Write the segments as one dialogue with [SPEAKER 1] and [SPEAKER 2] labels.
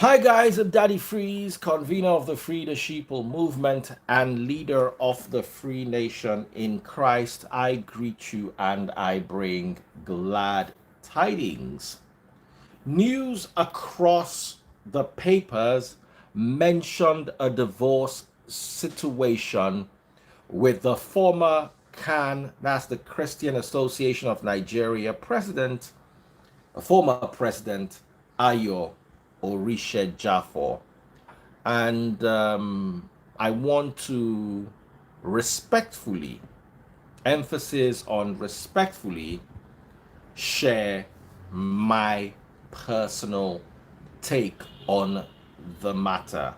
[SPEAKER 1] Hi guys, I'm Daddy Freeze, convener of the Free the Sheeple movement and leader of the Free Nation in Christ. I greet you and I bring glad tidings. News across the papers mentioned a divorce situation with the former CAN, that's the Christian Association of Nigeria president, former president Ayo Oritsejafor. And I want to respectfully, emphasis on respectfully, share my personal take on the matter.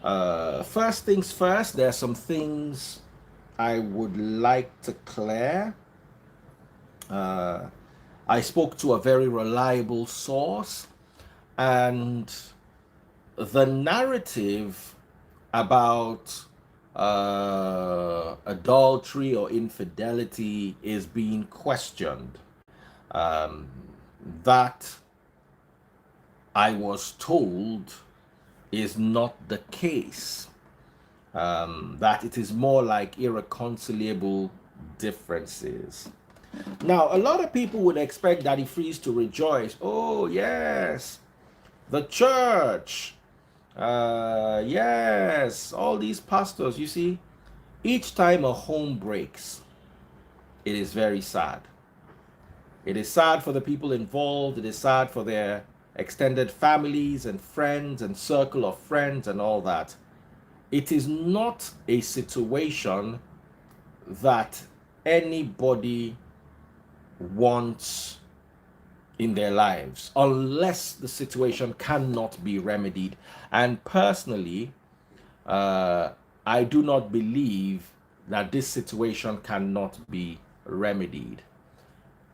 [SPEAKER 1] First things first, there are some things I would like to clear. Uh, I spoke to a very reliable source, and the narrative about adultery or infidelity is being questioned. Um, that I was told is not the case. That it is more like irreconcilable differences. Now, a lot of people would expect Daddy Freeze to rejoice. Oh, yes, the church. Yes, all these pastors. You see, each time a home breaks, it is very sad. It is sad for the people involved. It is sad for their extended families and friends and circle of friends and all that. It is not a situation that anybody wants in their lives unless the situation cannot be remedied. And personally, I do not believe that this situation cannot be remedied.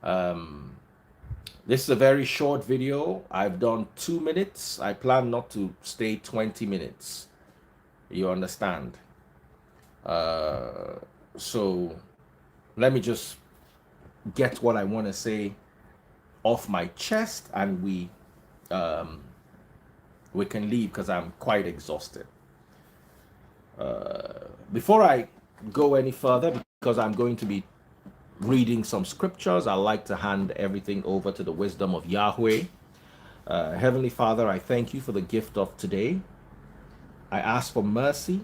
[SPEAKER 1] This is a very short video. I've done 2 minutes. I plan not to stay 20 minutes. You understand? So let me just get what I want to say off my chest, and we can leave because I'm quite exhausted. Before I go any further, because I'm going to be reading some scriptures, I like to hand everything over to the wisdom of Yahweh. Heavenly Father, I thank you for the gift of today. I ask for mercy,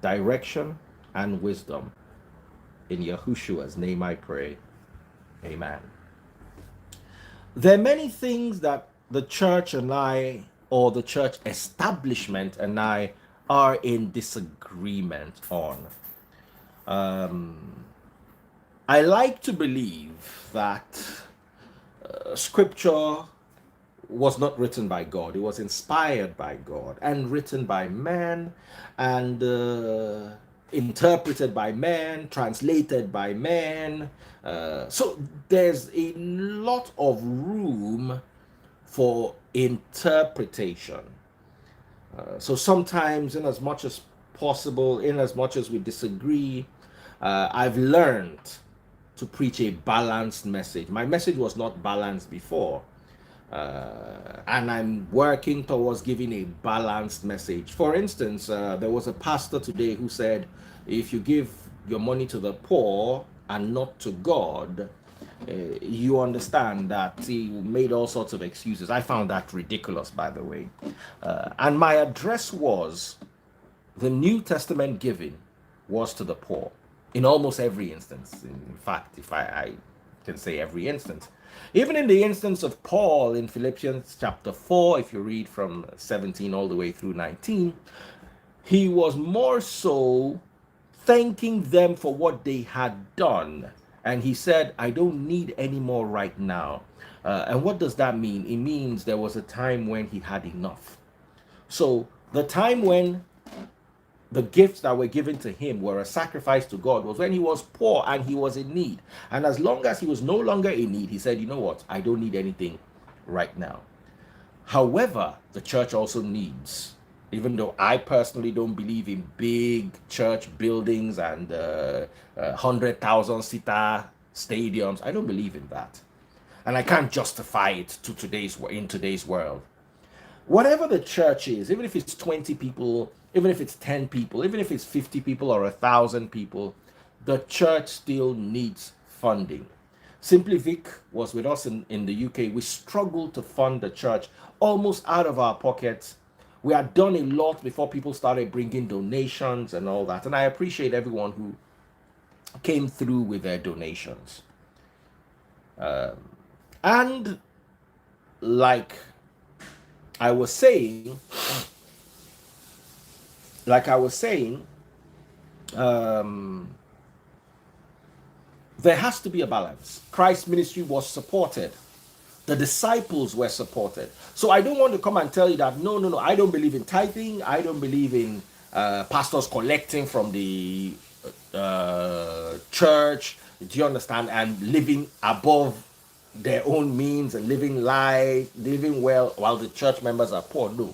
[SPEAKER 1] direction, and wisdom. In Yahushua's name I pray. Amen. There are many things that the church and I, or the church establishment and I, are in disagreement on. I like to believe that scripture was not written by God. It was inspired by God and written by man and interpreted by man, translated by man. So there's a lot of room for interpretation. So sometimes, in as much as possible, in as much as we disagree, I've learned to preach a balanced message. My message was not balanced before. And I'm working towards giving a balanced message. For instance, there was a pastor today who said, if you give your money to the poor and not to God, you understand that he made all sorts of excuses. I found that ridiculous, by the way. And my address was, the New Testament giving was to the poor in almost every instance. In fact, if I can say every instance. Even in the instance of Paul in Philippians chapter 4, if you read from 17 all the way through 19, he was more so thanking them for what they had done. And he said, I don't need any more right now. And what does that mean? It means there was a time when he had enough. So the time when the gifts that were given to him were a sacrifice to God was when he was poor and he was in need. And as long as he was no longer in need, he said, you know what? I don't need anything right now. However, the church also needs, even though I personally don't believe in big church buildings and 100,000 seater stadiums, I don't believe in that. And I can't justify it in today's world. Whatever the church is, even if it's 20 people, even if it's 10 people, even if it's 50 people or 1,000 people, the church still needs funding. Simply Vic was with us in the UK. We struggled to fund the church almost out of our pockets. We had done a lot before people started bringing donations and all that. And I appreciate everyone who came through with their donations. And like I was saying, like I was saying, um, there has to be a balance. Christ's ministry was supported. The disciples were supported. So I don't want to come and tell you that no, I don't believe in tithing. I don't believe in pastors collecting from the church. Do you understand? And living above their own means and living well while the church members are poor. No.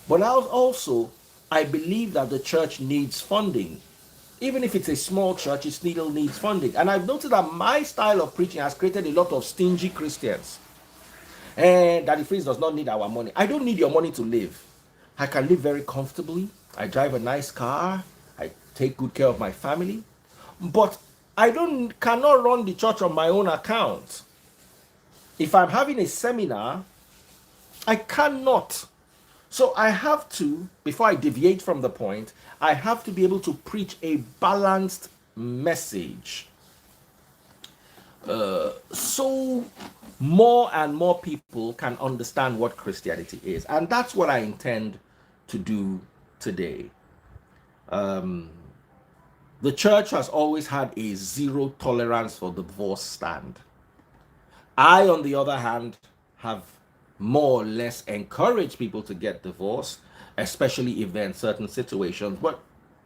[SPEAKER 1] But also, I believe that the church needs funding. Even if it's a small church, it still needs funding. And I've noticed that my style of preaching has created a lot of stingy Christians. And Daddy Freeze does not need our money. I don't need your money to live. I can live very comfortably. I drive a nice car. I take good care of my family. But I cannot run the church on my own account. If I'm having a seminar, I cannot. So I have to, before I deviate from the point, I have to be able to preach a balanced message. So more and more people can understand what Christianity is. And that's what I intend to do today. The church has always had a zero tolerance for divorce stand. I, on the other hand, have more or less encouraged people to get divorced, especially if they're in certain situations. But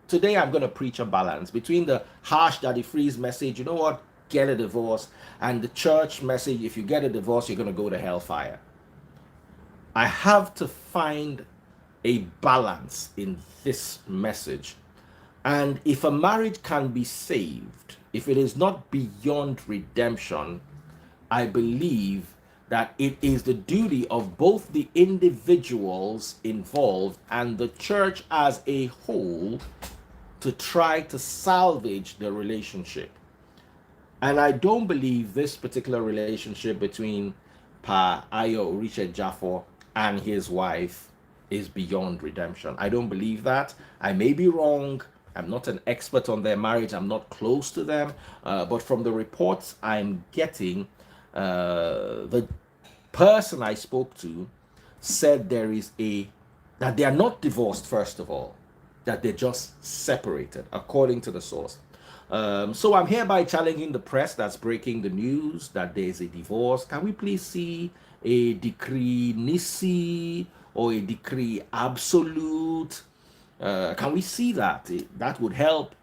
[SPEAKER 1] today I'm going to preach a balance between the harsh Daddy Freeze message, you know what, get a divorce, and the church message, if you get a divorce, you're going to go to hellfire. I have to find a balance in this message. And if a marriage can be saved, if it is not beyond redemption, I believe that it is the duty of both the individuals involved and the church as a whole to try to salvage the relationship. And I don't believe this particular relationship between Pa Ayo Oritsejafor and his wife is beyond redemption. I don't believe that. I may be wrong. I'm not an expert on their marriage. I'm not close to them. But from the reports I'm getting, the person I spoke to said that they are not divorced, first of all, that they're just separated, according to the source. So I'm hereby challenging the press that's breaking the news that there's a divorce. Can we please see a decree nisi or a decree absolute? Can we see that? That would help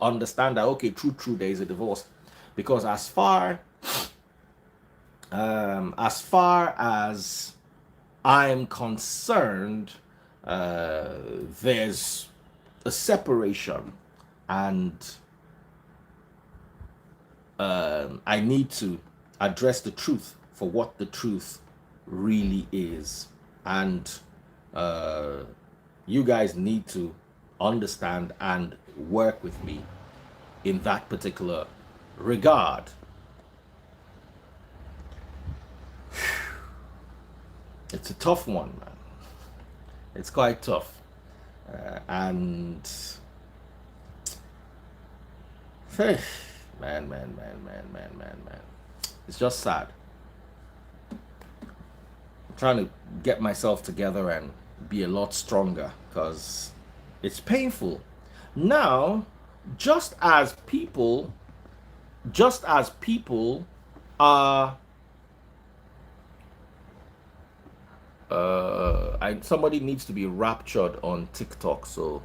[SPEAKER 1] understand that, okay, true, there is a divorce. Because as far as I'm concerned, there's a separation, and I need to address the truth for what the truth really is. And you guys need to understand and work with me in that particular regard. It's a tough one, man. It's quite tough. And hey, man. It's just sad. I'm trying to get myself together and be a lot stronger because it's painful. Now, just as people are somebody needs to be raptured on TikTok, so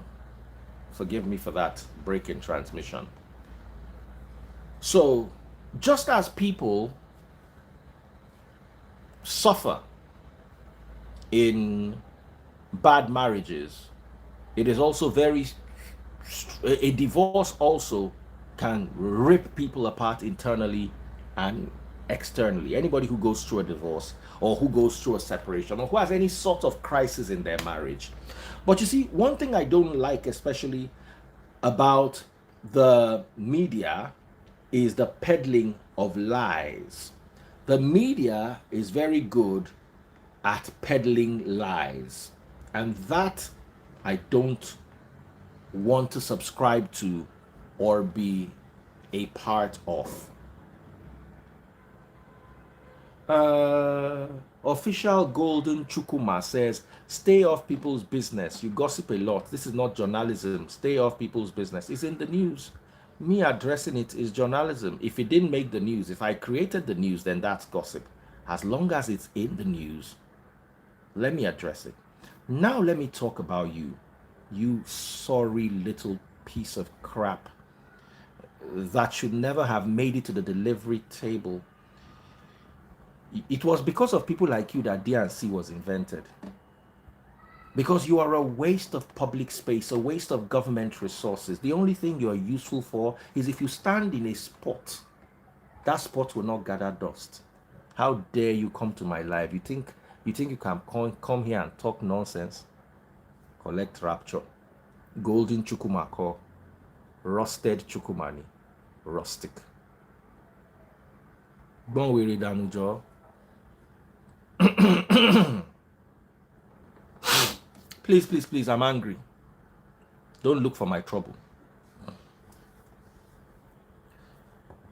[SPEAKER 1] forgive me for that break in transmission. So, just as people suffer in bad marriages, it is also a divorce also can rip people apart internally and externally. Anybody who goes through a divorce or who goes through a separation or who has any sort of crisis in their marriage. But you see, one thing I don't like, especially about the media, is the peddling of lies. The media is very good at peddling lies, and that I don't want to subscribe to or be a part of. Official Golden Chukuma says, stay off people's business. You gossip a lot. This is not journalism. Stay off people's business. It's in the news. Me addressing it is journalism. If it didn't make the news, if I created the news, then that's gossip. As long as it's in the news, let me address it. Now let me talk about you. You sorry little piece of crap that should never have made it to the delivery table. It was because of people like you that D&C was invented. Because you are a waste of public space, a waste of government resources. The only thing you are useful for is if you stand in a spot, that spot will not gather dust. How dare you come to my live? You think you can come here and talk nonsense? Collect rapture. Golden Chukumako. Rusted Chukumani. Rustic. Bon we read Anujo. Please, please, please, I'm angry. Don't look for my trouble.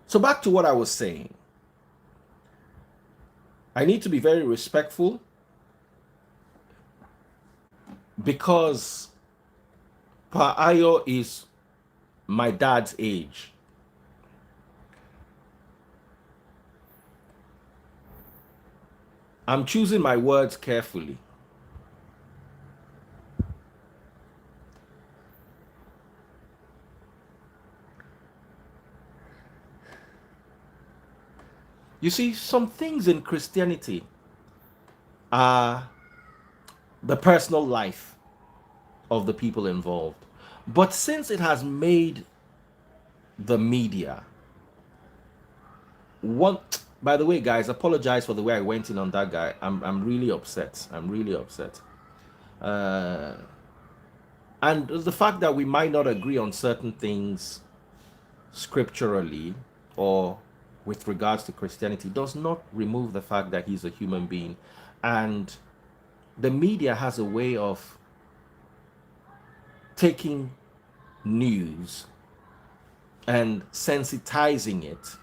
[SPEAKER 1] So back to what I was saying. I need to be very respectful because Pa Ayo is my dad's age. I'm choosing my words carefully. You see, some things in Christianity are the personal life of the people involved. But since it has made the media, by the way, guys, apologize for the way I went in on that guy. I'm really upset. I'm really upset. And the fact that we might not agree on certain things scripturally or with regards to Christianity does not remove the fact that he's a human being. And the media has a way of taking news and sensitizing it.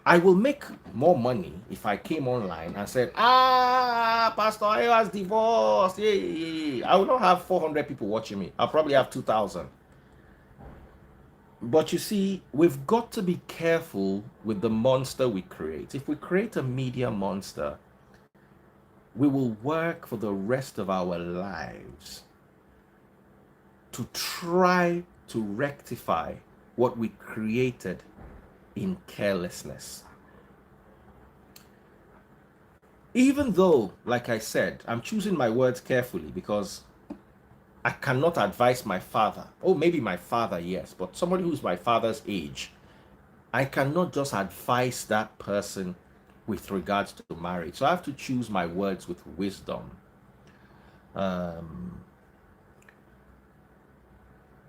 [SPEAKER 1] I will make more money if I came online and said, Pastor Ayo has divorced. Yeah. I will not have 400 people watching me. I'll probably have 2,000. But you see, we've got to be careful with the monster we create. If we create a media monster, we will work for the rest of our lives to try to rectify what we created in carelessness. Even though, like I said, I'm choosing my words carefully because I cannot advise my father. Oh, maybe my father, yes, but somebody who's my father's age, I cannot just advise that person with regards to marriage. So I have to choose my words with wisdom. But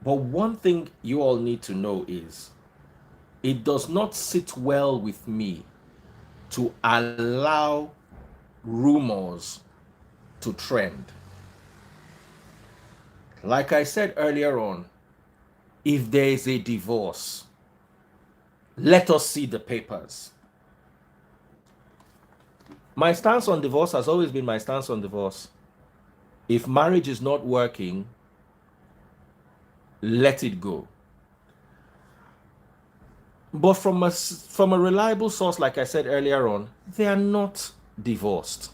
[SPEAKER 1] one thing you all need to know is it does not sit well with me to allow rumors to trend. Like I said earlier on, if there is a divorce, let us see the papers. My stance on divorce has always been my stance on divorce. If marriage is not working, let it go. But from a reliable source, like I said earlier on, they are not divorced.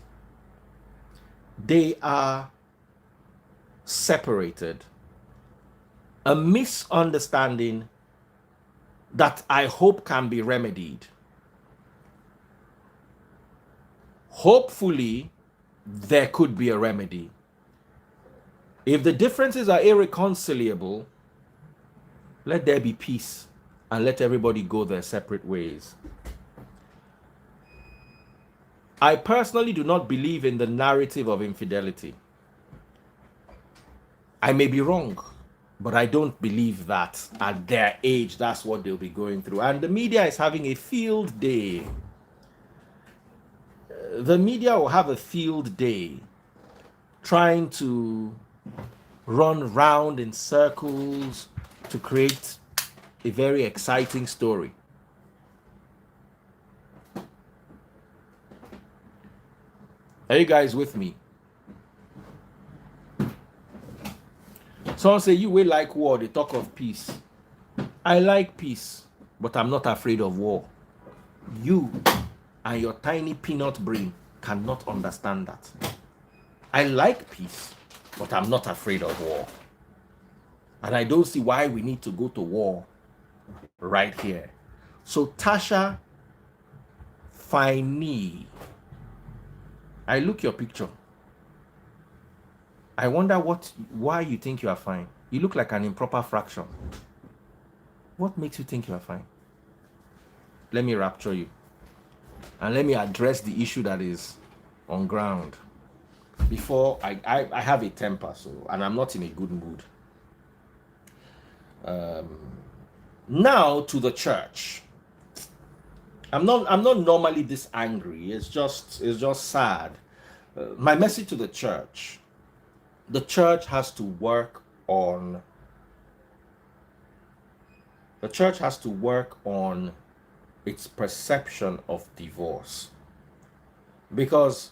[SPEAKER 1] They are separated. A misunderstanding that I hope can be remedied. Hopefully, there could be a remedy. If the differences are irreconcilable, let there be peace and let everybody go their separate ways. I personally do not believe in the narrative of infidelity. I may be wrong, but I don't believe that at their age, that's what they'll be going through. And the media is having a field day. The media will have a field day trying to run round in circles to create a very exciting story. Are you guys with me? Someone say, you will like war, they talk of peace. I like peace, but I'm not afraid of war. You and your tiny peanut brain cannot understand that. I like peace, but I'm not afraid of war. And I don't see why we need to go to war right here. So Tasha, Fine, I look your picture. I wonder why you think you are fine. You look like an improper fraction. What makes you think you are fine? Let me rapture you. And let me address the issue that is on ground. Before I have a temper, and I'm not in a good mood. Now to the church. I'm not normally this angry. It's just sad. My message to the church has to work on its perception of divorce. Because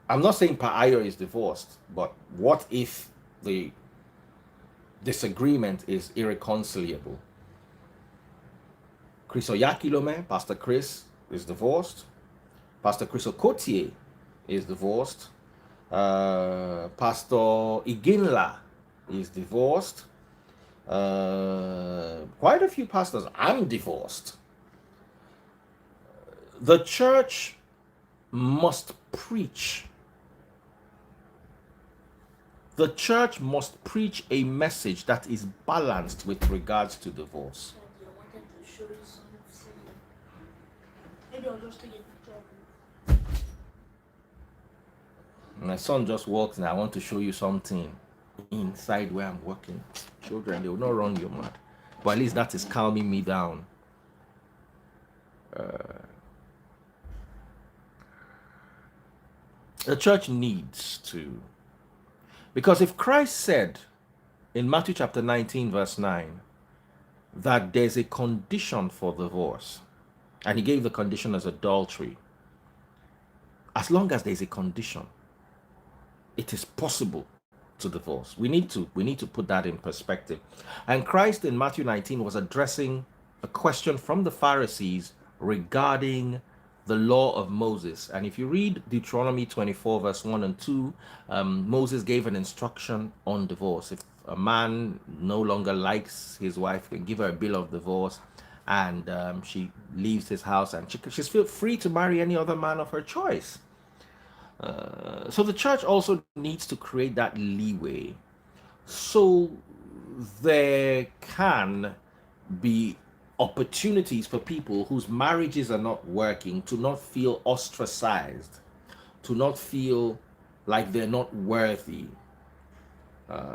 [SPEAKER 1] I'm not saying Paayo is divorced, but what if the disagreement is irreconcilable? Chris Oyakilome, Pastor Chris, is divorced. Pastor Chris Okotie is divorced. Pastor Iginla is divorced. Quite a few pastors. I'm divorced. The church must preach. The church must preach a message that is balanced with regards to divorce. My son just walked and I want to show you something inside where I'm working. Children, they will not run you mad. But at least that is calming me down. The church needs to. Because if Christ said in Matthew chapter 19 verse 9 that there's a condition for divorce, and he gave the condition as adultery, as long as there's a condition, it is possible to divorce. We need to put that in perspective. And Christ in Matthew 19 was addressing a question from the Pharisees regarding the law of Moses. And if you read Deuteronomy 24 verse 1 and 2, Moses gave an instruction on divorce. If a man no longer likes his wife, he can give her a bill of divorce, and she leaves his house, and she's free to marry any other man of her choice. So the church also needs to create that leeway so there can be opportunities for people whose marriages are not working to not feel ostracized, to not feel like they're not worthy.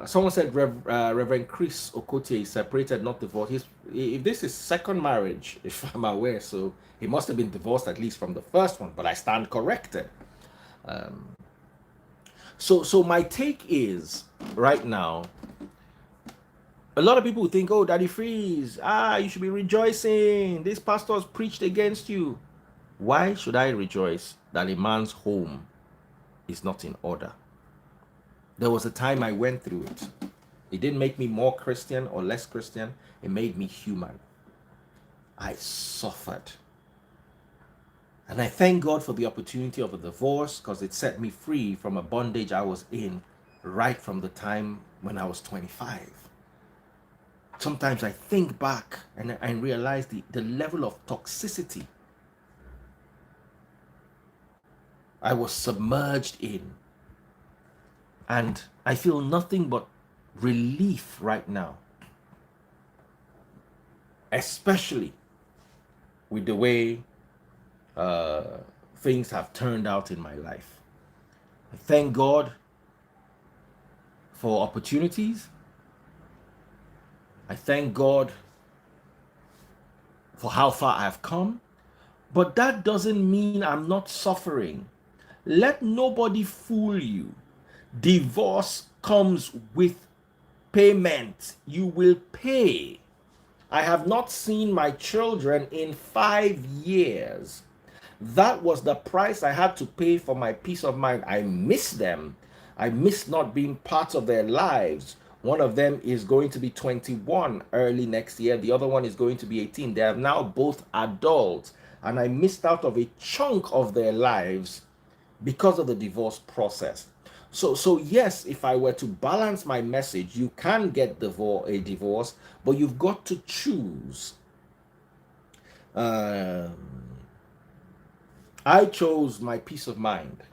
[SPEAKER 1] Someone said Reverend Chris Okotie is separated, not divorced. If this is second marriage, if I'm aware, so he must have been divorced at least from the first one, but I stand corrected. So my take is, right now, a lot of people think, oh, Daddy Freeze, you should be rejoicing. This pastor has preached against you. Why should I rejoice that a man's home is not in order? There was a time I went through it. It didn't make me more Christian or less Christian. It made me human. I suffered. And I thank God for the opportunity of a divorce, because it set me free from a bondage I was in right from the time when I was 25. Sometimes I think back and I realize the level of toxicity I was submerged in. And I feel nothing but relief right now. Especially with the way things have turned out in my life. I thank God for opportunities. I thank God for how far I've come. But that doesn't mean I'm not suffering. Let nobody fool you. Divorce comes with payment. You will pay. I have not seen my children in 5 years. That was the price I had to pay for my peace of mind. I miss them. I miss not being part of their lives. One of them is going to be 21 early next year. The other one is going to be 18. They are now both adults. And I missed out of a chunk of their lives because of the divorce process. So yes, if I were to balance my message, you can get a divorce, but you've got to choose. I chose my peace of mind.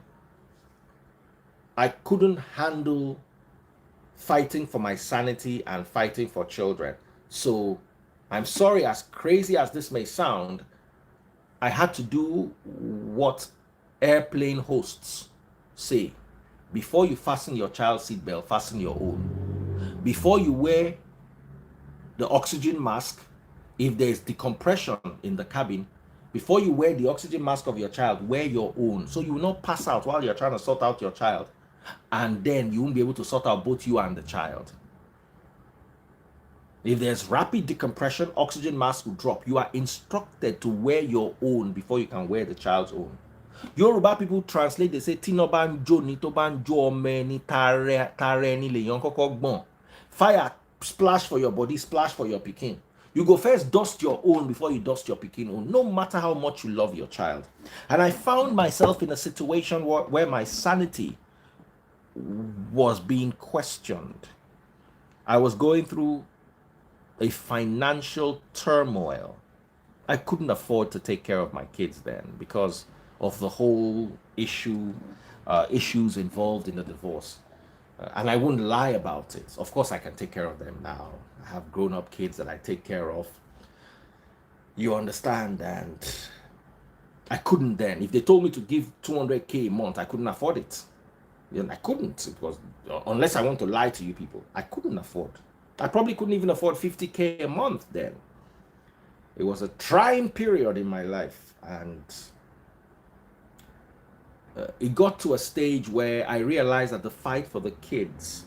[SPEAKER 1] I couldn't handle fighting for my sanity and fighting for children. So I'm sorry, as crazy as this may sound, I had to do what airplane hosts say. Before you fasten your child's seatbelt, fasten your own. Before you wear the oxygen mask, if there's decompression in the cabin, before you wear the oxygen mask of your child, wear your own. So you will not pass out while you're trying to sort out your child. And then you won't be able to sort out both you and the child. If there's rapid decompression, oxygen mask will drop. You are instructed to wear your own before you can wear the child's own. Yoruba people translate, they say, Tinobanjo ni tobanjo meni tare ni le yon koko gbon. Fire splash for your body, splash for your pikin. You go first dust your own before you dust your pikin own, no matter how much you love your child. And I found myself in a situation where my sanity was being questioned. I was going through a financial turmoil. I couldn't afford to take care of my kids then because of the whole issues involved in the divorce. And I wouldn't lie about it. Of course, I can take care of them now. I have grown-up kids that I take care of. You understand? And I couldn't then. If they told me to give 200K a month, I couldn't afford it. I couldn't. It was, unless I want to lie to you people, I couldn't afford. I probably couldn't even afford 50K a month then. It was a trying period in my life, and it got to a stage where I realized that the fight for the kids,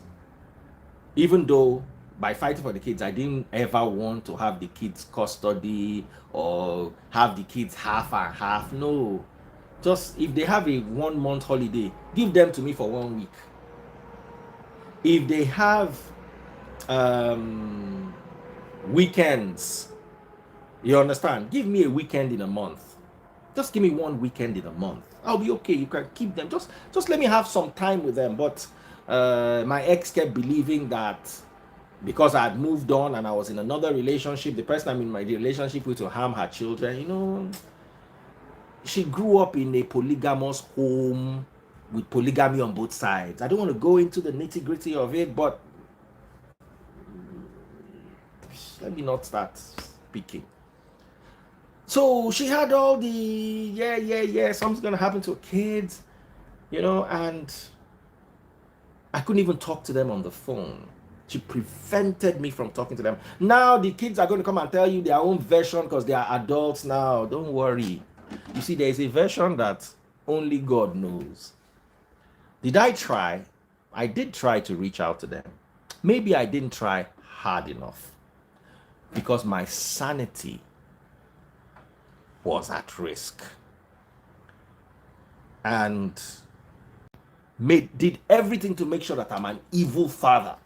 [SPEAKER 1] even though by fighting for the kids, I didn't ever want to have the kids custody or have the kids half and half. No, just if they have a 1 month holiday, give them to me for 1 week. If they have weekends, you understand, give me a weekend in a month. Just give me 1 weekend in a month. I'll be okay. You can keep them. Just let me have some time with them. But my ex kept believing that because I had moved on and I was in another relationship, the person I'm in my relationship with will harm her children. She grew up in a polygamous home with polygamy on both sides. I don't want to go into the nitty-gritty of it, but let me not start speaking. So she had all the yeah, something's gonna happen to her kids, and I couldn't even talk to them on the phone. She prevented me from talking to them. Now the kids are going to come and tell you their own version because they are adults now. Don't worry. You see, there is a version that only God knows. Did I try? I did try to reach out to them. Maybe I didn't try hard enough because my sanity was at risk, and did everything to make sure that I'm an evil father.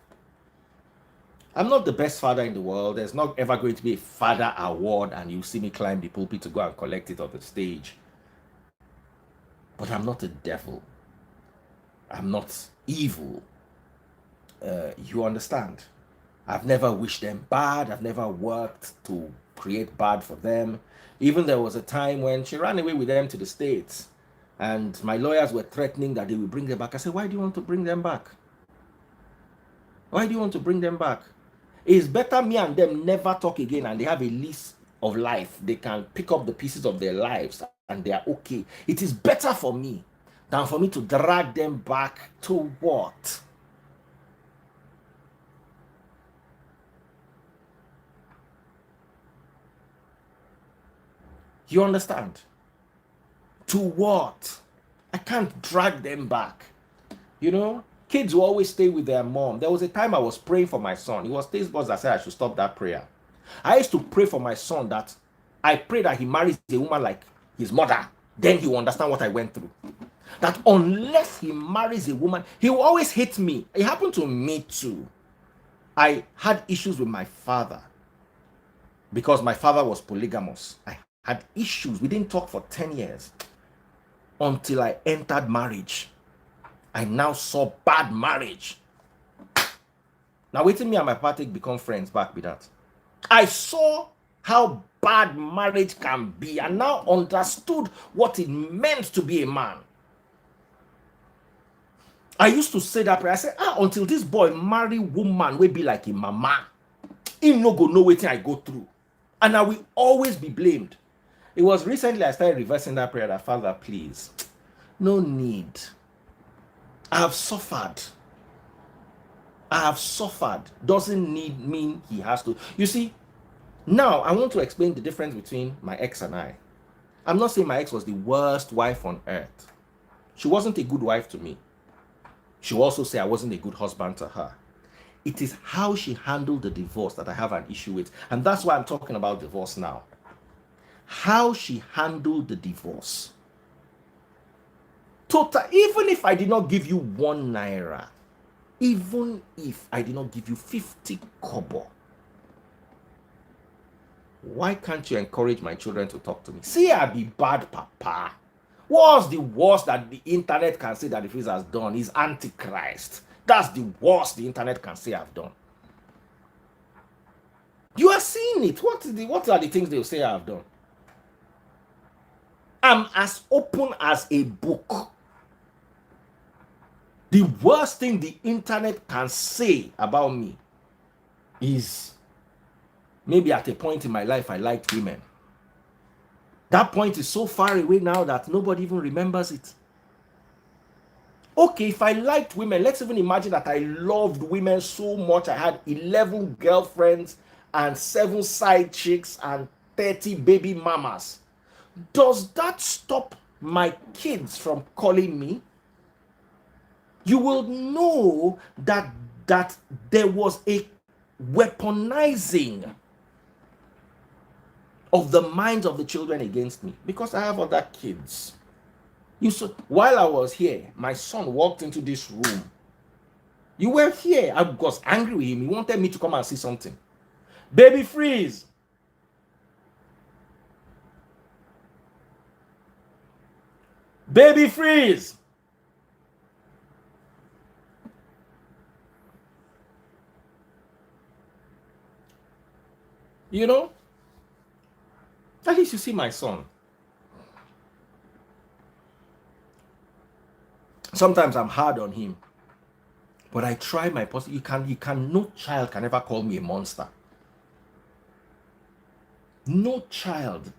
[SPEAKER 1] I'm not the best father in the world. There's not ever going to be a father award and you see me climb the pulpit to go and collect it on the stage. But I'm not a devil. I'm not evil. You understand? I've never wished them bad. I've never worked to create bad for them. Even there was a time when she ran away with them to the States and my lawyers were threatening that they will bring them back. I said, why do you want to bring them back? Why do you want to bring them back? It's better me and them never talk again and they have a lease of life. They can pick up the pieces of their lives and they are okay. It is better for me than for me to drag them back to what? You understand? To what? I can't drag them back. You know, kids will always stay with their mom. There was a time I was praying for my son. It was this boss that said I should stop that prayer. I used to pray for my son that I pray that he marries a woman like his mother. Then he will understand what I went through. That unless he marries a woman, he will always hate me. It happened to me too. I had issues with my father because my father was polygamous. I had issues. We didn't talk for 10 years until I entered marriage. I now saw bad marriage. Now waiting me and my partner become friends back with that. I saw how bad marriage can be and now understood what it meant to be a man. I used to say that prayer. I said, until this boy marry woman will be like a mama, he no go know wetin I go through. And I will always be blamed. It was recently I started reversing that prayer that, Father, please, no need. I have suffered. Doesn't need mean he has to. You see, now I want to explain the difference between my ex and I. I'm not saying my ex was the worst wife on earth. She wasn't a good wife to me. She will also say I wasn't a good husband to her. It is how she handled the divorce that I have an issue with. And that's why I'm talking about divorce now. How she handled the divorce. Total, even if I did not give you 1 naira, even if I did not give you 50 kobo, why can't you encourage my children to talk to me? See, I be bad papa. What's the worst that the internet can say that the priest has done is Antichrist. That's the worst the internet can say I've done. You are seeing it. What are the things they'll say I've done? I'm as open as a book. The worst thing the internet can say about me is maybe at a point in my life I liked women. That point is so far away now that nobody even remembers it. Okay, if I liked women, let's even imagine that I loved women so much. I had 11 girlfriends and 7 side chicks and 30 baby mamas. Does that stop my kids from calling me? You will know that there was a weaponizing of the minds of the children against me because I have other kids. You saw, while I was here, my son walked into this room. You were here. I was angry with him. He wanted me to come and see something. Baby, freeze. Baby, freeze. You know? At least you see my son. Sometimes I'm hard on him. But I try my possible. No child can ever call me a monster. No child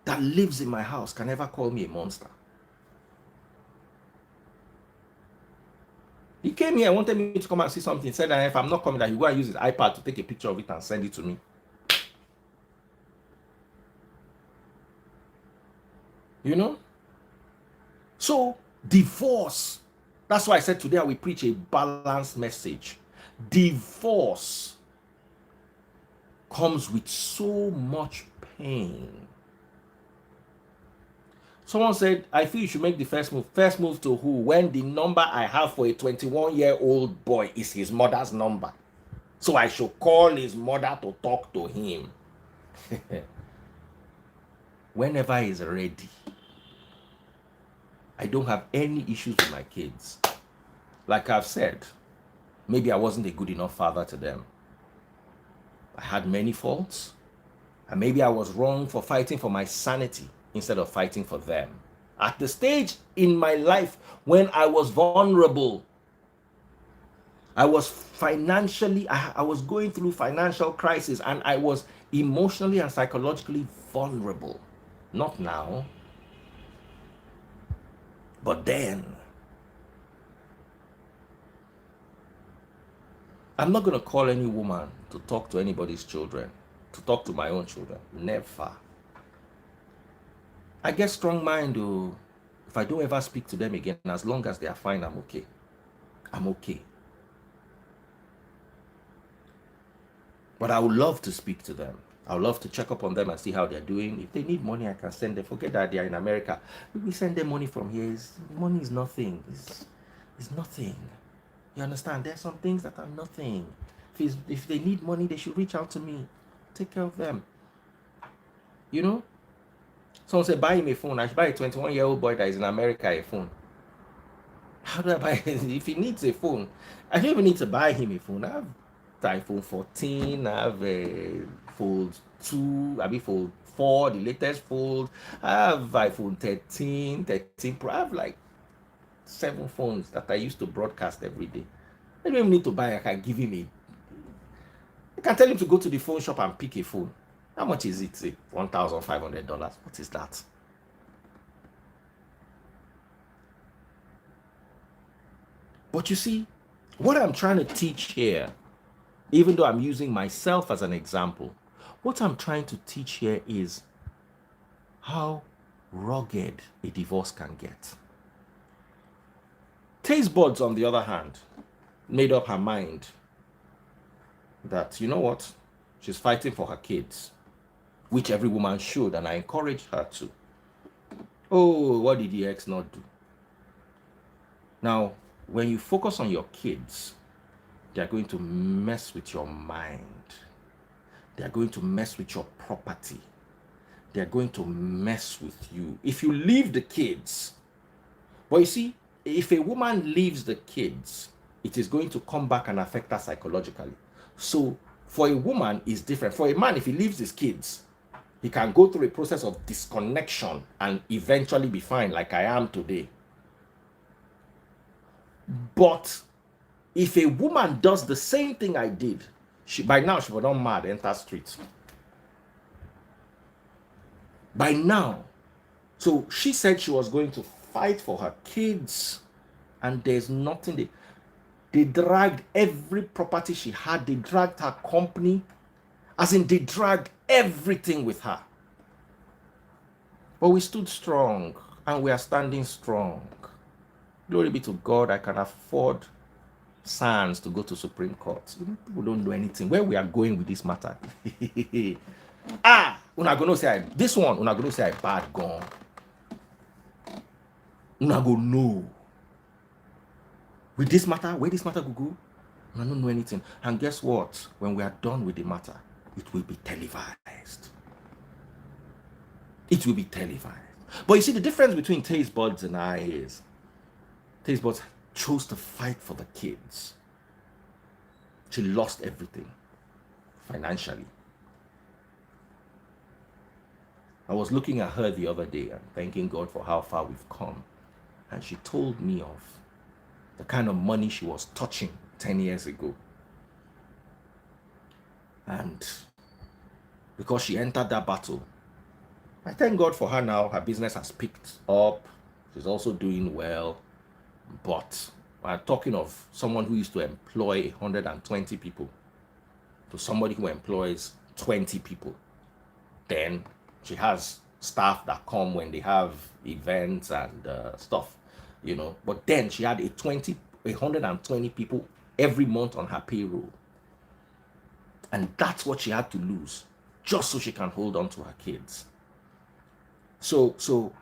[SPEAKER 1] that lives in my house can ever call me a monster. He came here, wanted me to come and see something. Said that if I'm not coming, that he go and use his iPad to take a picture of it and send it to me. You know? So, divorce. That's why I said today I will preach a balanced message. Divorce comes with so much pain. Someone said, I feel you should make the first move. First move to who? When the number I have for a 21-year-old boy is his mother's number. So I should call his mother to talk to him. Whenever he's ready. I don't have any issues with my kids. Like I've said, maybe I wasn't a good enough father to them. I had many faults. And maybe I was wrong for fighting for my sanity instead of fighting for them. At the stage in my life when I was vulnerable, I was financially, I was going through financial crisis and I was emotionally and psychologically vulnerable. Not now. But then, I'm not going to call any woman to talk to anybody's children, to talk to my own children. Never. I get strong mind, though. If I don't ever speak to them again, as long as they are fine, I'm okay. I'm okay. But I would love to speak to them. I would love to check up on them and see how they're doing. If they need money, I can send them. Forget that they are in America. We send them money from here. Money is nothing. It's nothing. You understand? There's some things that are nothing. If they need money, they should reach out to me. Take care of them. You know? Someone said, buy him a phone. I should buy a 21-year-old boy that is in America a phone. How do I buy him? If he needs a phone, I don't even need to buy him a phone. I have the iPhone 14, I have a Fold 2, I mean Fold 4, the latest Fold. I have iPhone 13, 13 Pro. I have like 7 phones that I used to broadcast every day. I don't even need to buy. I can give him I can tell him to go to the phone shop and pick a phone. How much is it? Say $1,500. What is that? But you see, what I'm trying to teach here, even though I'm using myself as an example, what I'm trying to teach here is how rugged a divorce can get. Taste buds, on the other hand, made up her mind that, you know what, she's fighting for her kids, which every woman should, and I encourage her to. Oh, what did the ex not do? Now, when you focus on your kids, they are going to mess with your mind. They are going to mess with your property. They are going to mess with you. If you leave the kids, but you see, if a woman leaves the kids, it is going to come back and affect her psychologically. So for a woman, it's different. For a man, if he leaves his kids, he can go through a process of disconnection and eventually be fine, like I am today. But if a woman does the same thing I did, by now she would not mad enter streets. By now. So she said she was going to fight for her kids, and there's nothing. They dragged every property she had. They dragged her company. As in, they dragged everything with her. But we stood strong, and we are standing strong. Glory be to God. I can afford sands to go to Supreme Court. People don't know anything. Where we are going with this matter. Una gonna say this one. Una gonna say I bad gone. Una go know. With this matter, where this matter go, I don't know anything. And guess what? When we are done with the matter, it will be televised. It will be televised. But you see, the difference between Taste Buds and I is Taste Buds chose to fight for the kids. She lost everything financially. I was looking at her the other day and thanking God for how far we've come. And she told me of the kind of money she was touching 10 years ago. And because she entered that battle, I thank God for her now. Her business has picked up. She's also doing well. But I'm talking of someone who used to employ 120 people to somebody who employs 20 people. Then she has staff that come when they have events and stuff, you know. But then she had 120 people every month on her payroll. And that's what she had to lose just so she can hold on to her kids. So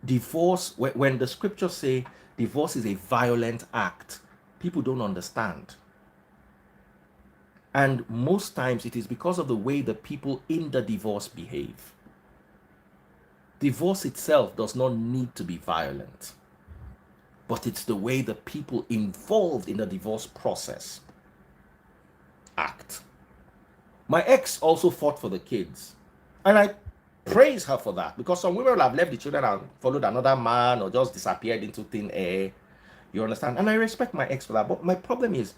[SPEAKER 1] divorce, when the scriptures say divorce is a violent act, people don't understand. And most times it is because of the way the people in the divorce behave. Divorce itself does not need to be violent, but it's the way the people involved in the divorce process act. My ex also fought for the kids, and I praise her for that, because some women will have left the children and followed another man or just disappeared into thin air. You understand? And I respect my ex for that. But my problem is,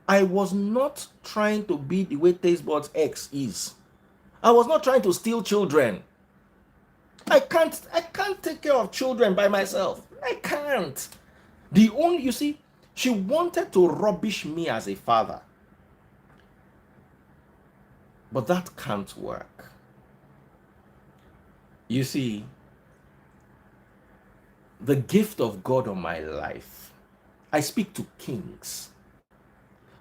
[SPEAKER 1] I was not trying to be the way Taste Buds' ex is. I was not trying to steal children. I can't take care of children by myself. I can't. You see, she wanted to rubbish me as a father. But that can't work. You see, the gift of God on my life, I speak to kings.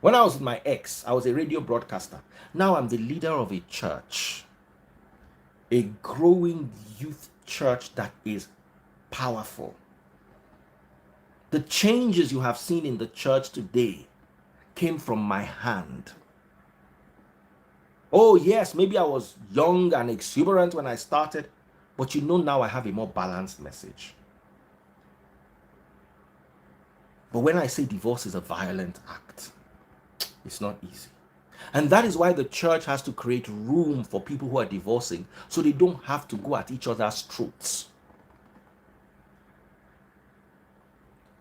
[SPEAKER 1] When I was with my ex, I was a radio broadcaster. Now I'm the leader of a church, a growing youth church that is powerful. The changes you have seen in the church today came from my hand. Oh yes, maybe I was young and exuberant when I started, but now I have a more balanced message. But when I say divorce is a violent act, it's not easy. And that is why the church has to create room for people who are divorcing so they don't have to go at each other's throats.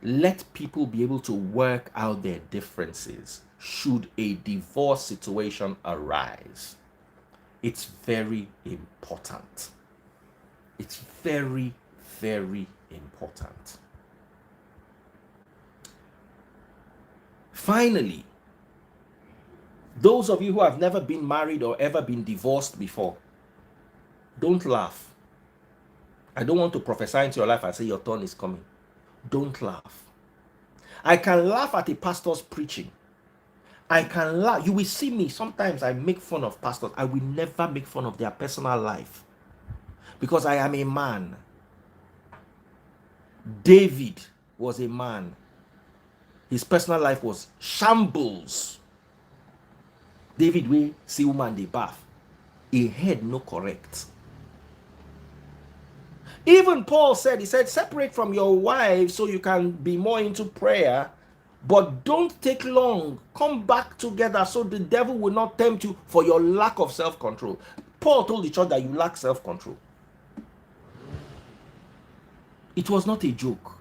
[SPEAKER 1] Let people be able to work out their differences should a divorce situation arise. It's very important. It's very, very important. Finally, those of you who have never been married or ever been divorced before, don't laugh. I don't want to prophesy into your life and say your turn is coming. Don't laugh. I can laugh at a pastor's preaching. I can laugh. You will see me. Sometimes I make fun of pastors. I will never make fun of their personal life because I am a man. David was a man. His personal life was shambles. David will see woman dey bath. A head no correct. Even Paul said, he said, separate from your wife so you can be more into prayer, but don't take long. Come back together so the devil will not tempt you for your lack of self-control. Paul told the church that you lack self-control. It was not a joke.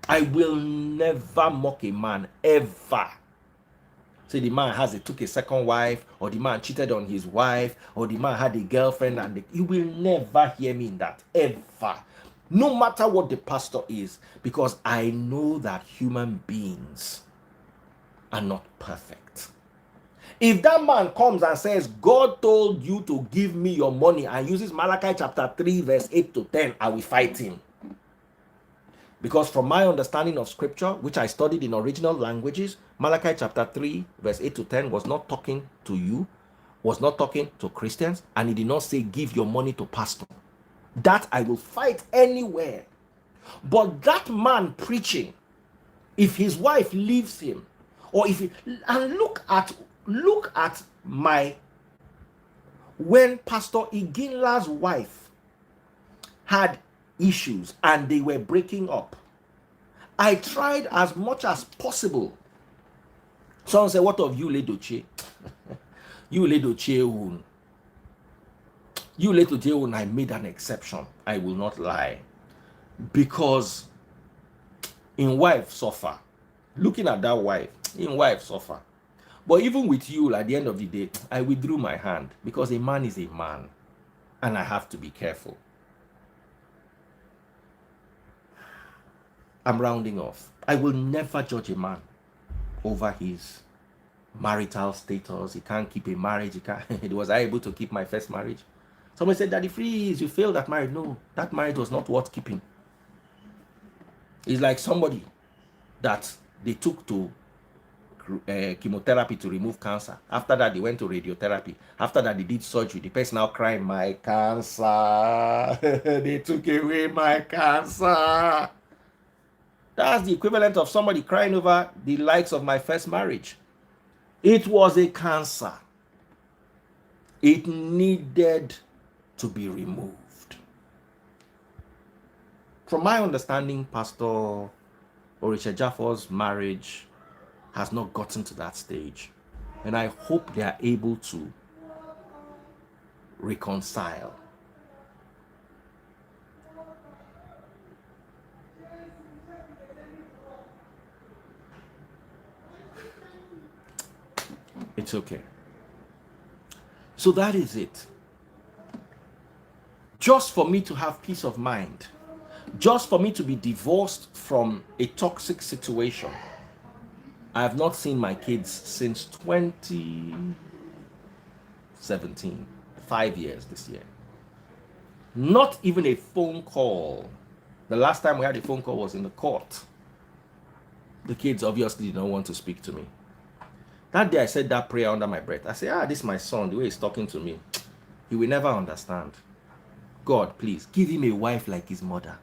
[SPEAKER 1] I will never mock a man, ever. Say the man took a second wife, or the man cheated on his wife, or the man had a girlfriend, and you will never hear me in that, ever. No matter what the pastor is, because I know that human beings are not perfect. If that man comes and says, God told you to give me your money, and uses Malachi chapter 3, verse 8 to 10, I will fight him. Because from my understanding of scripture, which I studied in original languages, Malachi chapter 3, verse 8 to 10 was not talking to you, was not talking to Christians, and he did not say, give your money to pastor. That I will fight anywhere. But that man preaching, if his wife leaves him, or if he, and look at when Pastor Iginla's wife had issues and they were breaking up, I tried as much as possible. Someone said, what of you, Ledoche? You, Ledoche, I made an exception. I will not lie. Because in wife suffer. Looking at that wife, in wife suffer. But even with you, at the end of the day, I withdrew my hand because a man is a man and I have to be careful. I'm rounding off. I will never judge a man over his marital status. He can't keep a marriage. Was I able to keep my first marriage? Someone said, Daddy Freeze, you failed that marriage. No, that marriage was not worth keeping. It's like somebody that they took to chemotherapy to remove cancer. After that, they went to radiotherapy. After that, they did surgery. The person now crying, my cancer. They took away my cancer. That's the equivalent of somebody crying over the likes of my first marriage. It was a cancer. It needed to be removed. From my understanding, Pastor Oritsejafor's marriage has not gotten to that stage. And I hope they are able to reconcile. It's okay. So that is it. Just for me to have peace of mind. Just for me to be divorced from a toxic situation. I have not seen my kids since 2017. 5 years this year. Not even a phone call. The last time we had a phone call was in the court. The kids obviously did not want to speak to me. That day I said that prayer under my breath. I said, this is my son, the way he's talking to me. He will never understand. God, please, give him a wife like his mother.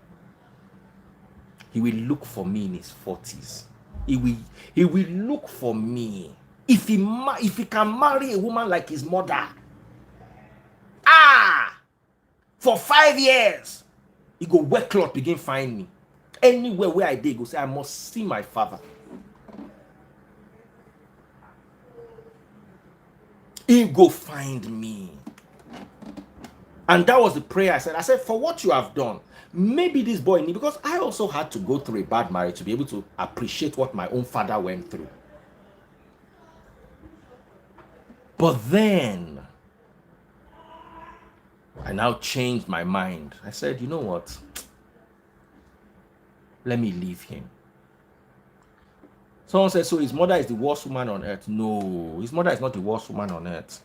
[SPEAKER 1] He will look for me in his 40s. He will look for me. If he can marry a woman like his mother, for 5 years, he go wear cloth, begin find me. Anywhere where I dey, go say, I must see my father. He go find me. And that was the prayer I said, for what you have done, maybe this boy need, because I also had to go through a bad marriage to be able to appreciate what my own father went through. But then, I now changed my mind. I said, you know what? Let me leave him. Someone said, so his mother is the worst woman on earth. No, his mother is not the worst woman on earth.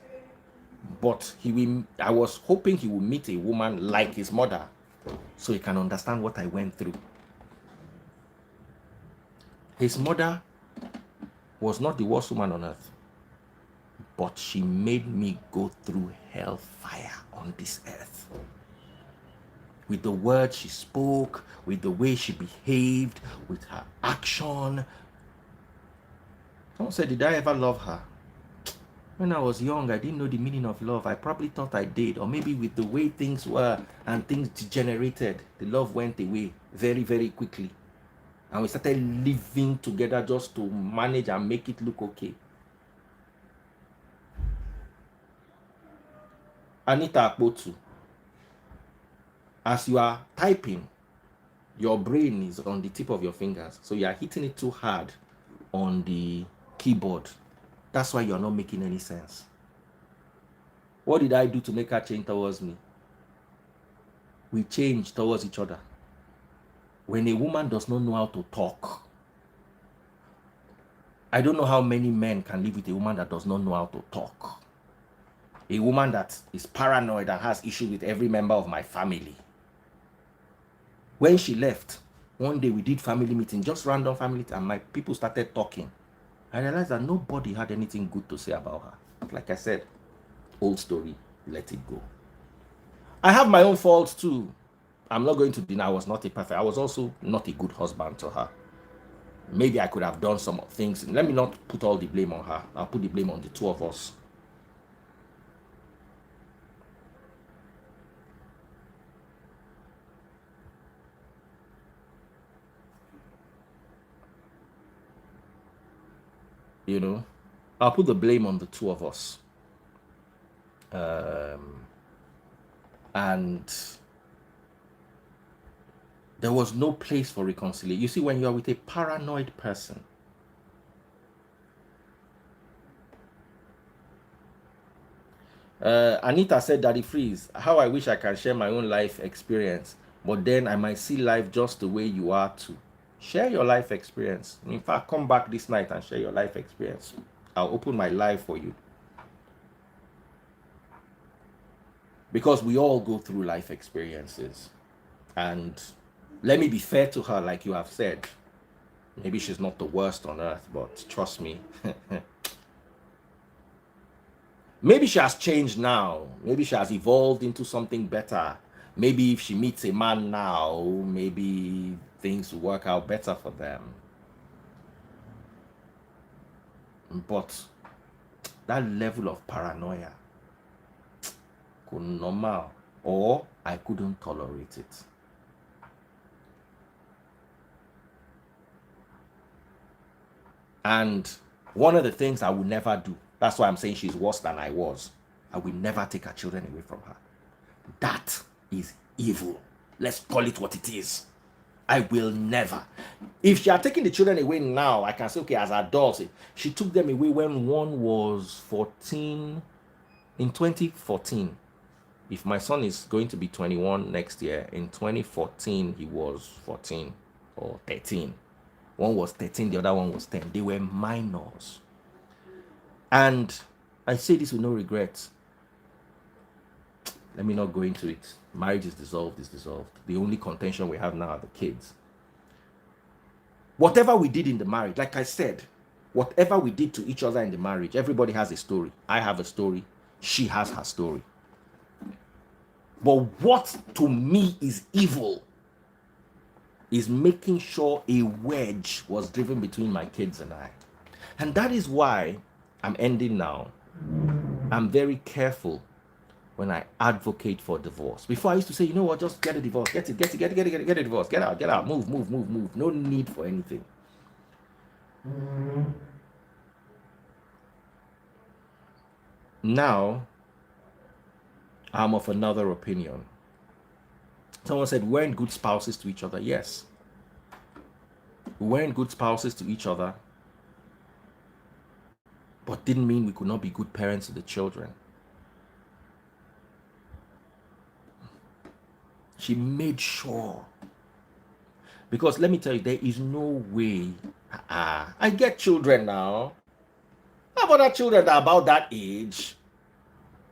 [SPEAKER 1] But I was hoping he would meet a woman like his mother so he can understand what I went through. His mother was not the worst woman on earth, but she made me go through hellfire on this earth. With the words she spoke, with the way she behaved, with her action. Someone said, did I ever love her? When I was young, I didn't know the meaning of love. I probably thought I did. Or maybe with the way things were and things degenerated, the love went away very, very quickly. And we started living together just to manage and make it look okay. Anita Akpotu, as you are typing, your brain is on the tip of your fingers. So you are hitting it too hard on the keyboard. That's why you're not making any sense. What did I do to make her change towards me? We change towards each other. When a woman does not know how to talk, I don't know how many men can live with a woman that does not know how to talk. A woman that is paranoid and has issues with every member of my family. When she left, one day we did family meeting, just random family, and my people started talking. I realized that nobody had anything good to say about her. Like I said, old story, let it go. I have my own faults too. I'm not going to deny I was not a perfect. I was also not a good husband to her. Maybe I could have done some things. Let me not put all the blame on her. I'll put the blame on the two of us. You know, I'll put the blame on the two of us. And there was no place for reconciliation. You see, when you're with a paranoid person, Anita said, Daddy Freeze, how I wish I can share my own life experience, but then I might see life just the way you are too. Share your life experience. In fact, come back this night and share your life experience. I'll open my life for you. Because we all go through life experiences. And let me be fair to her, like you have said. Maybe she's not the worst on earth, but trust me. Maybe she has changed now. Maybe she has evolved into something better. Maybe if she meets a man now, maybe things will work out better for them. But that level of paranoia, normal, or I couldn't tolerate it. And one of the things I would never do, that's why I'm saying she's worse than I was, I will never take her children away from her. That is evil. Let's call it what it is. I will never. If she had taken the children away now, I can say, okay, as adults, she took them away when one was 14, in 2014. If my son is going to be 21 next year, in 2014, he was 14 or 13. One was 13, the other one was 10. They were minors. And I say this with no regrets. Let me not go into it. Marriage is dissolved, is dissolved. The only contention we have now are the kids. Whatever we did in the marriage, like I said, whatever we did to each other in the marriage, everybody has a story. I have a story. She has her story. But what to me is evil is making sure a wedge was driven between my kids and I. And that is why I'm ending now. I'm very careful when I advocate for divorce. Before I used to say, you know what, just get a divorce, get a divorce, get out, move. No need for anything. Now, I'm of another opinion. Someone said, we weren't good spouses to each other. Yes. We weren't good spouses to each other, but didn't mean we could not be good parents to the children. She made sure. Because let me tell you, there is no way. I get children now. How about other children that are about that age?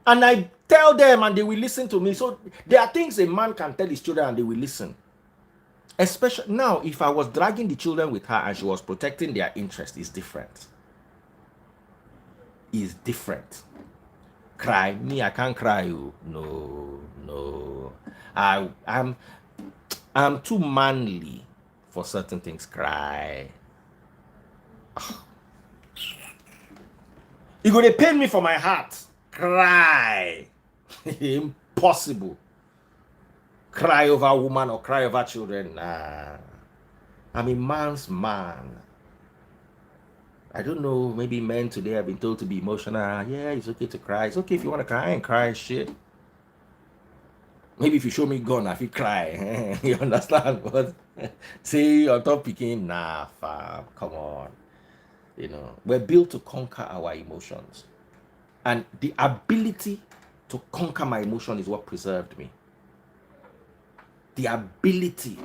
[SPEAKER 1] And I tell them and they will listen to me. So there are things a man can tell his children and they will listen. Especially now, if I was dragging the children with her and she was protecting their interest, it's different. It's different. Cry. Me, I can't cry. No. I'm too manly for certain things. Cry. You're going to pain me for my heart. Cry. Impossible. Cry over a woman or cry over children. Nah. I'm a man's man. I don't know, maybe men today have been told to be emotional. Yeah, it's okay to cry. It's okay if you want to cry. I ain't cry shit. Maybe if you show me gun, I feel cry. You understand? But see, on top picking, nah, fam, come on. You know, we're built to conquer our emotions. And the ability to conquer my emotion is what preserved me. The ability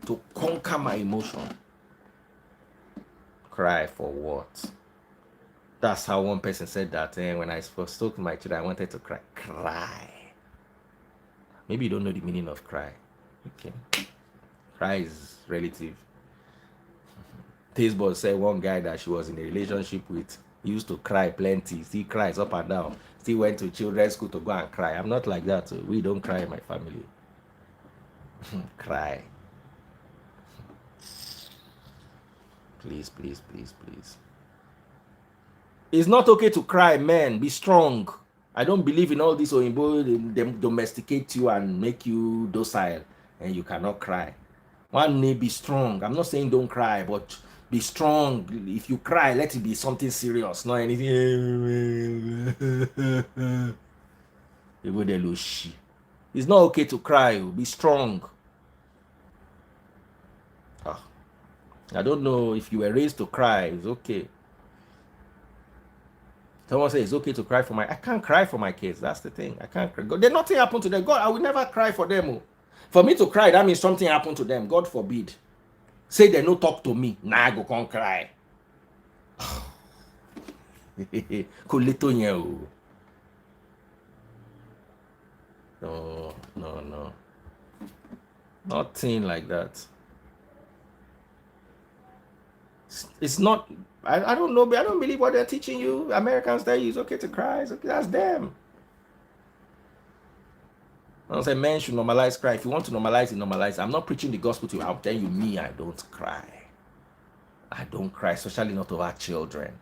[SPEAKER 1] to conquer my emotion. Cry for what? That's how one person said that when I first spoke to my children, I wanted to cry. Cry. Maybe you don't know the meaning of cry. Okay. Cry is relative. Tazeball said one guy that she was in a relationship with used to cry plenty. Still cries up and down. Still went to children's school to go and cry. I'm not like that. So we don't cry in my family. Cry. Please. It's not okay to cry, men. Be strong. I don't believe in all this Oyinbo, them domesticate you and make you docile and you cannot cry. One may be strong. I'm not saying don't cry, but be strong. If you cry, let it be something serious, not anything. It's not okay to cry. Be strong. I don't know if you were raised to cry. It's okay. Someone says it's okay to cry for I can't cry for my kids. That's the thing. I can't cry. There's nothing happened to them. God, I will never cry for them. For me to cry, that means something happened to them. God forbid. Say they no talk to me. Nah, I go can't cry. No. Nothing like that. It's not. I don't know. I don't believe what they're teaching you. Americans tell you it's okay to cry. It's okay. That's them. I don't say men should normalize cry. If you want to normalize it, normalize it. I'm not preaching the gospel to you. I'm telling you, me, I don't cry. I don't cry, especially not over children.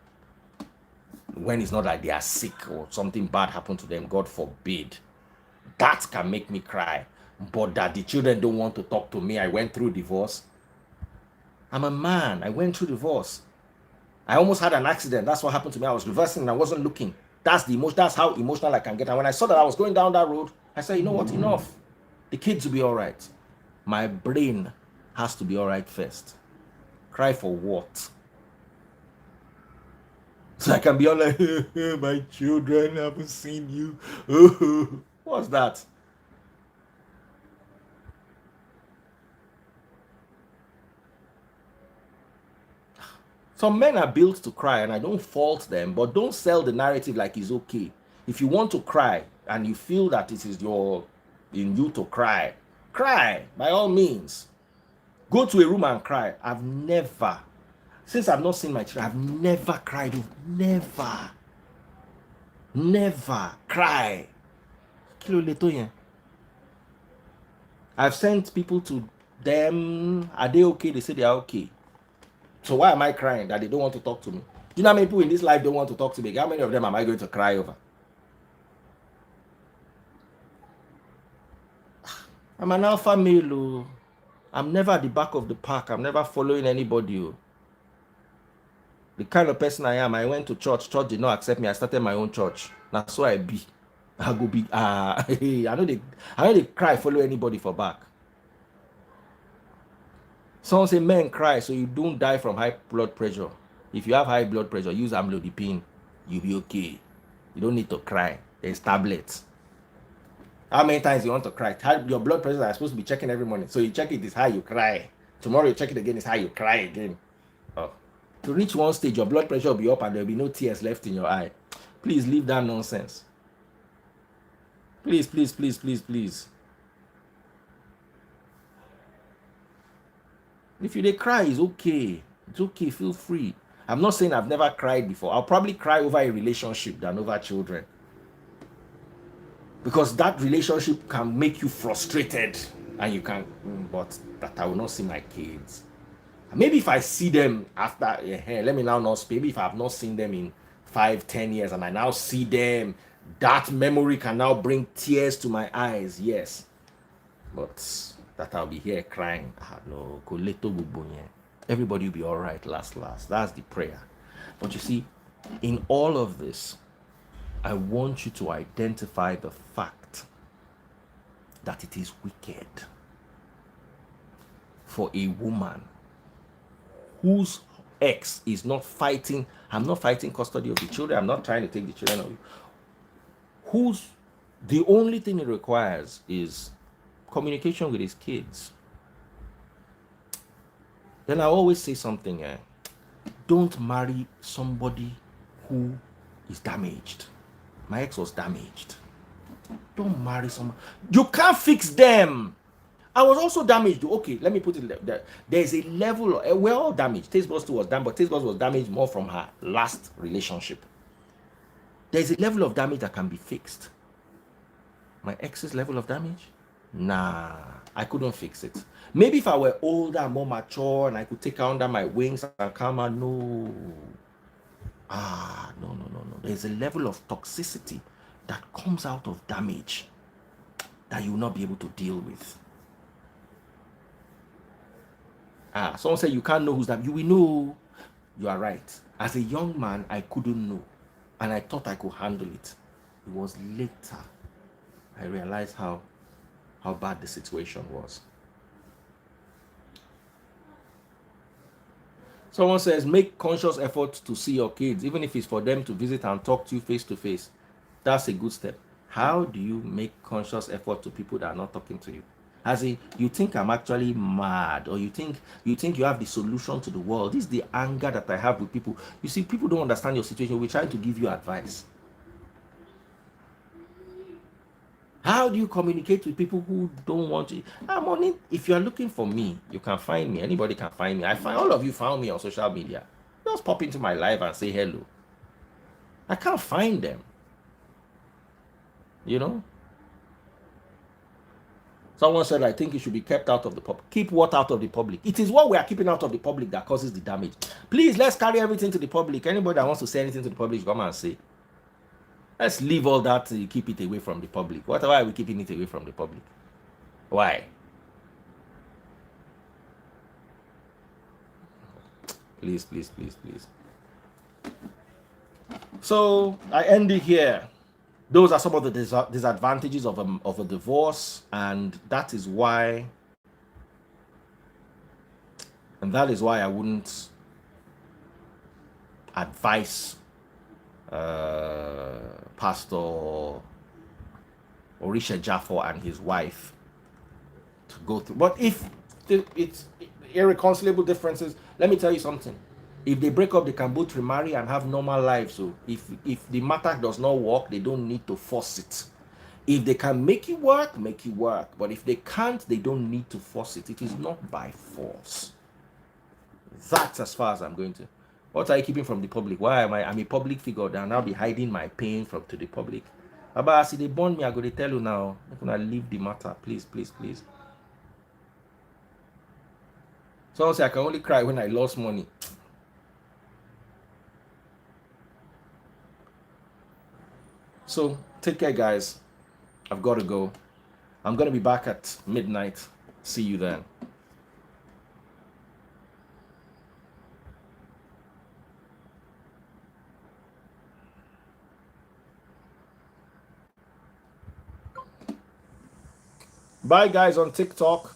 [SPEAKER 1] When it's not like they are sick or something bad happened to them, God forbid. That can make me cry. But that the children don't want to talk to me. I went through divorce. I'm a man. I went through divorce. I almost had an accident. That's what happened to me. I was reversing and I wasn't looking. That's the emotion. That's how emotional I can get. And when I saw that I was going down that road, I said, you know what? Enough. The kids will be all right. My brain has to be all right first. Cry for what? So I can be all like, my children haven't seen you. What's that? Some men are built to cry, and I don't fault them, but don't sell the narrative like it's okay. If you want to cry and you feel that it is your in you to cry, cry by all means. Go to a room and cry. I've never, since I've not seen my children, I've never cried. Never. Never cry. Kilo leto yen. I've sent people to them. Are they okay? They say they are okay. So why am I crying that they don't want to talk to me? Do you know how many people in this life don't want to talk to me? How many of them am I going to cry over? I'm an alpha male. I'm never at the back of the pack. I'm never following anybody. The kind of person I am, I went to church. Church did not accept me. I started my own church. That's why I be. I go be. I know they cry, follow anybody for back. Someone say men cry so you don't die from high blood pressure. If you have high blood pressure, use amlodipine. You'll be okay. You don't need to cry. There's tablets. How many times you want to cry? Your blood pressure is supposed to be checking every morning. So you check it, it's high, you cry. Tomorrow you check it again, it's high, you cry again. Oh. To reach one stage, your blood pressure will be up and there'll be no tears left in your eye. Please leave that nonsense. Please, please, please, please, please. If you cry, it's okay. It's okay, feel free. I'm not saying I've never cried before. I'll probably cry over a relationship than over children. Because that relationship can make you frustrated and you can, but that I will not see my kids. Maybe if I see them after, let me now not speak. Maybe if I have not seen them in 5-10 years and I now see them, that memory can now bring tears to my eyes. Yes. But that I'll be here crying. No, everybody will be all right last. That's the prayer. But you see, in all of this, I want you to identify the fact that it is wicked for a woman whose ex is not fighting. I'm not fighting custody of the children. I'm not trying to take the children of you. Who's the only thing it requires is communication with his kids. Then I always say something. Don't marry somebody who is damaged. My ex was damaged. Don't marry someone. You can't fix them. I was also damaged. Okay, let me put it there. There's a level of, we're all damaged. Taste Buds was damaged, but Taste Buds was damaged more from her last relationship. There's a level of damage that can be fixed. My ex's level of damage? Nah, I couldn't fix it. Maybe if I were older, more mature, and I could take her under my wings and calm her, no. No. There's a level of toxicity that comes out of damage that you will not be able to deal with. Someone said you can't know who's that. You will know. You are right. As a young man, I couldn't know. And I thought I could handle it. It was later I realized how bad the situation was. Someone says, make conscious effort to see your kids, even if it's for them to visit and talk to you face to face. That's a good step. How do you make conscious effort to people that are not talking to you? As in, you think I'm actually mad, or you think you have the solution to the world. This is the anger that I have with people. You see, people don't understand your situation. We're trying to give you advice. How do you communicate with people who don't want to? I'm on it. If you are looking for me, you can find me. Anybody can find me. I find all of you found me on social media. Just pop into my live and say hello. I can't find them. You know? Someone said, I think it should be kept out of the public. Keep what out of the public? It is what we are keeping out of the public that causes the damage. Please, let's carry everything to the public. Anybody that wants to say anything to the public, come and say. Let's leave all that, keep it away from the public. Why are we keeping it away from the public? Why? Please. So I end it here. Those are some of the disadvantages of a divorce, and that is why I wouldn't advise Pastor Oritsejafor and his wife to go through. But if it's irreconcilable differences, let me tell you something. If they break up, they can both remarry and have normal lives. So if the matter does not work, they don't need to force it. If they can make it work, make it work. But if they can't, they don't need to force it. It is not by force. That's as far as I'm going to. What are you keeping from the public? Why am I? I'm a public figure. I'll now be hiding my pain from to the public. About see they burn me, I go to tell you now. I'm gonna leave the matter. Please, please, please. Someone say I can only cry when I lost money. So take care, guys. I've got to go. I'm gonna be back at midnight. See you then. Bye, guys, on TikTok.